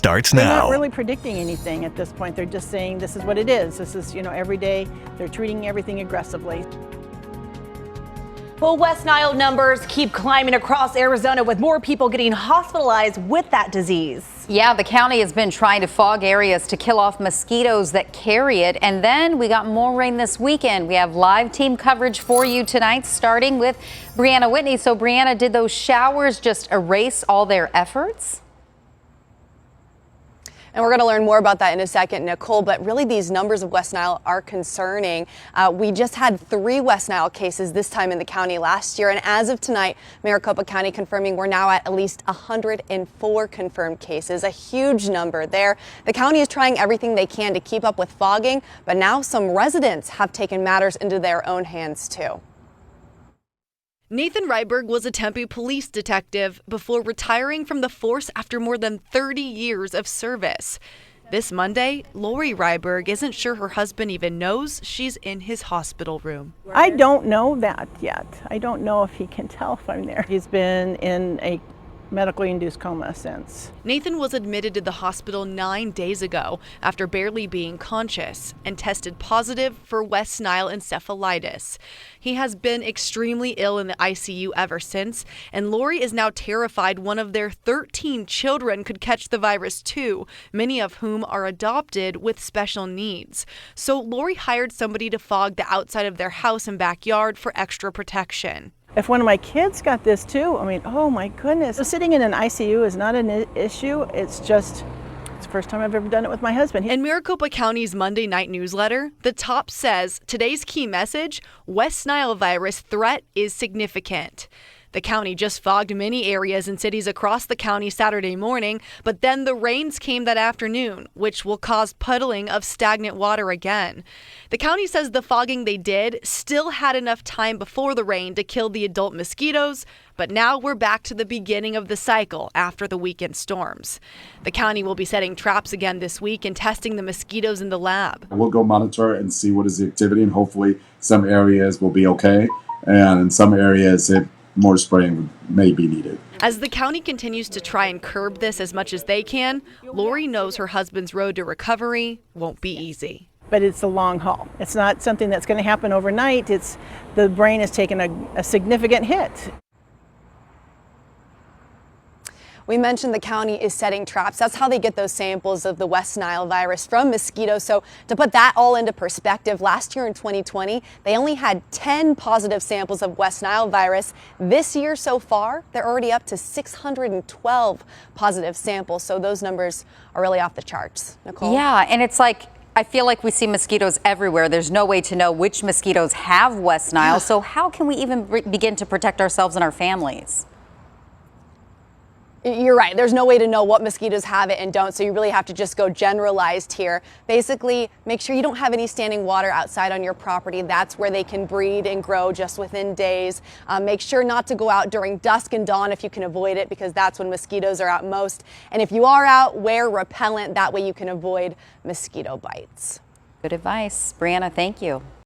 starts They're now. not really predicting anything at this point. They're just saying this is what it is. This is, every day they're treating everything aggressively. Well, West Nile numbers keep climbing across Arizona with more people getting hospitalized with that disease. Yeah, the county has been trying to fog areas to kill off mosquitoes that carry it. And then we got more rain this weekend. We have live team coverage for you tonight, starting with Brianna Whitney. So, Brianna, did those showers just erase all their efforts? And we're going to learn more about that in a second, Nicole, but really these numbers of West Nile are concerning. We just had 3 West Nile cases this time in the county last year, and as of tonight, Maricopa County confirming we're now at least 104 confirmed cases, a huge number there. The county is trying everything they can to keep up with fogging, but now some residents have taken matters into their own hands too. Nathan Ryberg was a Tempe police detective before retiring from the force after more than 30 years of service. This Monday, Lori Ryberg isn't sure her husband even knows she's in his hospital room. I don't know that yet. I don't know if he can tell if I'm there. He's been in a medically induced coma since. Nathan was admitted to the hospital 9 days ago after barely being conscious and tested positive for West Nile encephalitis. He has been extremely ill in the ICU ever since, and Lori is now terrified one of their 13 children could catch the virus too, many of whom are adopted with special needs. So Lori hired somebody to fog the outside of their house and backyard for extra protection. If one of my kids got this too, oh my goodness. Sitting in an ICU is not an issue. It's the first time I've ever done it with my husband. In Maricopa County's Monday night newsletter, the top says today's key message: West Nile virus threat is significant. The county just fogged many areas and cities across the county Saturday morning, but then the rains came that afternoon, which will cause puddling of stagnant water again. The county says the fogging they did still had enough time before the rain to kill the adult mosquitoes, but now we're back to the beginning of the cycle after the weekend storms. The county will be setting traps again this week and testing the mosquitoes in the lab. We'll go monitor and see what is the activity, and hopefully some areas will be okay, and in some areas more spraying may be needed. As the county continues to try and curb this as much as they can, Lori knows her husband's road to recovery won't be easy. But it's a long haul. It's not something that's going to happen overnight. The brain has taken a significant hit. We mentioned the county is setting traps. That's how they get those samples of the West Nile virus from mosquitoes. So to put that all into perspective, last year in 2020, they only had 10 positive samples of West Nile virus. This year so far, they're already up to 612 positive samples. So those numbers are really off the charts. Nicole? Yeah, and it's like, I feel like we see mosquitoes everywhere. There's no way to know which mosquitoes have West Nile. So how can we even begin to protect ourselves and our families? You're right. There's no way to know what mosquitoes have it and don't, so you really have to just go generalized here. Basically, make sure you don't have any standing water outside on your property. That's where they can breed and grow just within days. Make sure not to go out during dusk and dawn if you can avoid it, because that's when mosquitoes are out most. And if you are out, wear repellent. That way you can avoid mosquito bites. Good advice. Brianna, thank you.